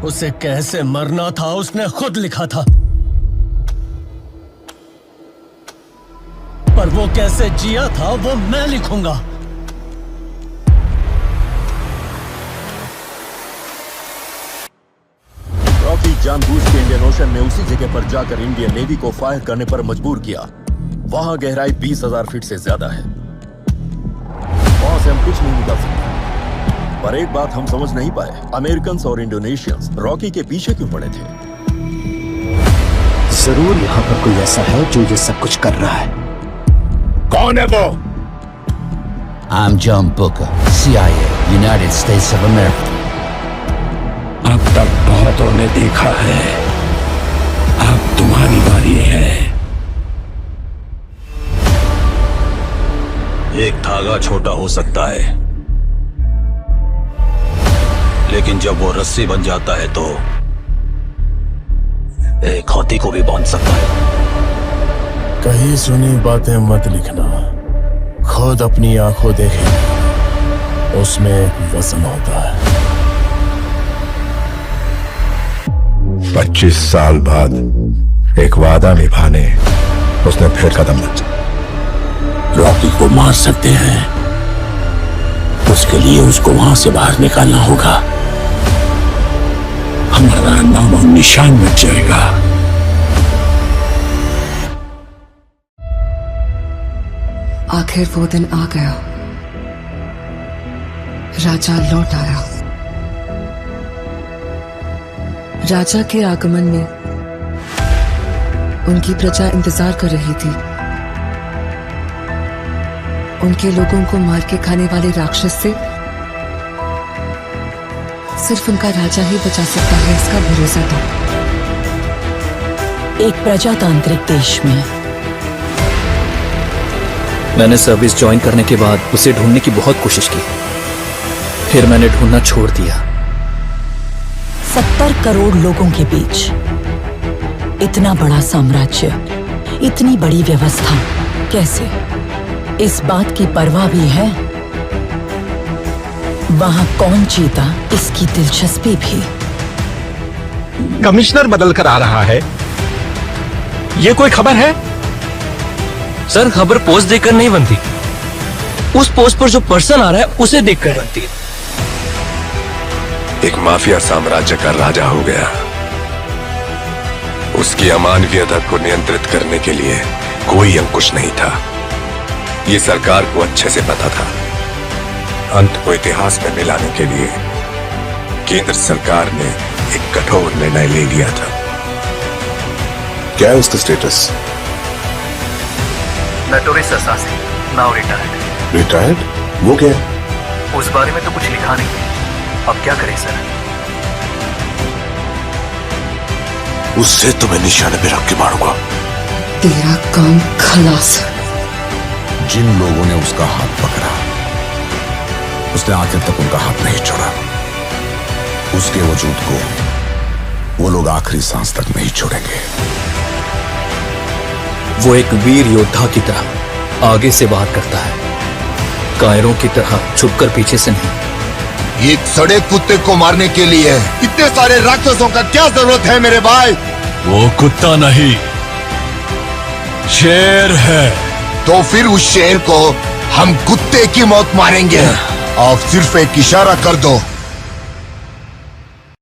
उसे कैसे मरना था उसने खुद लिखा था, पर वो कैसे जिया था वो मैं लिखूंगा। रॉकी जानबूझ के इंडियन ओशन में उसी जगह पर जाकर इंडियन नेवी को फायर करने पर मजबूर किया। वहां गहराई 20,000 फीट से ज्यादा है। वहां से हम कुछ नहीं निकाल सकते। पर एक बात हम समझ नहीं पाए, अमेरिकन और इंडोनेशियंस रॉकी के पीछे क्यों पड़े थे? जरूर यहाँ पर कोई ऐसा है जो ये सब कुछ कर रहा है। कौन है वो? I'm John Booker, CIA, United States of America. अब तक बहुतों ने देखा है, अब तुम्हारी बारी है। एक धागा छोटा हो सकता है, लेकिन जब वो रस्सी बन जाता है तो एक हाथी को भी बांध सकता है। कहीं सुनी बातें मत लिखना, खुद अपनी आंखों देखे, उसमें एक वजन होता है। 25 साल बाद एक वादा निभाने उसने फिर कदम रखा। रॉकी को मार सकते हैं, उसके लिए उसको वहां से बाहर निकालना होगा। हमारा नाम और निशान मिट जाएगा। आखिर वो दिन आ गया, राजा लौट आया। राजा के आगमन में उनकी प्रजा इंतजार कर रही थी। उनके लोगों को मार के खाने वाले राक्षस से सिर्फ उनका राजा ही बचा सकता है, इसका भरोसा था। एक प्रजातांत्रिक देश में मैंने सर्विस ज्वाइन करने के बाद उसे ढूंढने की बहुत कोशिश की, फिर मैंने ढूंढना छोड़ दिया। 70 करोड़ लोगों के बीच इतना बड़ा साम्राज्य, इतनी बड़ी व्यवस्था, कैसे? इस बात की परवाह भी है वहां कौन जीता, इसकी दिलचस्पी भी। कमिश्नर बदल कर आ रहा है, ये कोई खबर है? सर, खबर पोस्ट देखकर नहीं बनती, उस पोस्ट पर जो पर्सन आ रहा है उसे देखकर बनती है। एक माफिया साम्राज्य का राजा हो गया। उसकी अमानवीयता को नियंत्रित करने के लिए कोई अंकुश नहीं था। ये सरकार को अच्छे से पता था। अंत को इतिहास में मिलाने के लिए केंद्र सरकार ने एक कठोर निर्णय ले लिया था। क्या है उसका status? Notorious assassin, now retired. Retired? वो क्या है? उस बारे में तो कुछ लिखा नहीं, अब क्या करें सर? उससे तुम्हें निशाने पे रख के मारूंगा। तेरा काम खलास। जिन लोगों ने उसका हाथ पकड़ा, उसने आखिर तक उनका हाथ नहीं छोड़ा। उसके वजूद को वो लोग आखिरी सांस तक नहीं छोड़ेंगे। वो एक वीर योद्धा की तरह आगे से वार करता है, कायरों की तरह छुपकर पीछे से नहीं। एक सड़े कुत्ते को मारने के लिए इतने सारे राक्षसों का क्या जरूरत है मेरे भाई? वो कुत्ता नहीं, शेर है। तो फिर उस शेर को हम कुत्ते की मौत मारेंगे। आप सिर्फ एक इशारा कर दो,